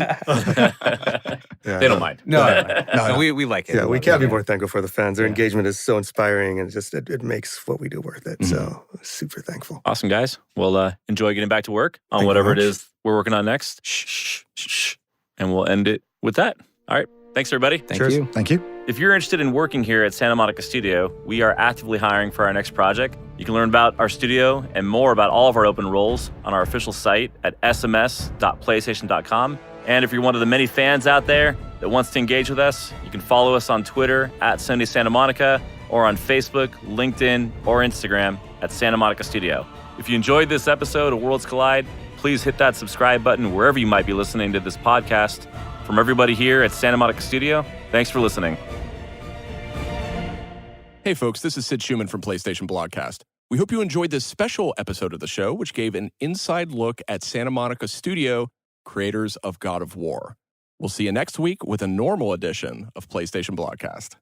They don't mind. No, we like it. Yeah, we can't be more thankful for the fans. Their engagement is so inspiring, and it makes what we do worth it. So super thankful. Awesome, guys. Well, enjoy getting back to work on whatever it is we're working on next. Shh. And we'll end it with that. All right. Thanks, everybody. Thank you. Thank you. If you're interested in working here at Santa Monica Studio, we are actively hiring for our next project. You can learn about our studio and more about all of our open roles on our official site at sms.playstation.com. And if you're one of the many fans out there that wants to engage with us, you can follow us on Twitter at Sony Santa Monica or on Facebook, LinkedIn, or Instagram at Santa Monica Studio. If you enjoyed this episode of Worlds Collide, please hit that subscribe button wherever you might be listening to this podcast. From everybody here at Santa Monica Studio, thanks for listening. Hey folks, this is Sid Schumann from PlayStation Blogcast. We hope you enjoyed this special episode of the show, which gave an inside look at Santa Monica Studio, creators of God of War. We'll see you next week with a normal edition of PlayStation Blogcast.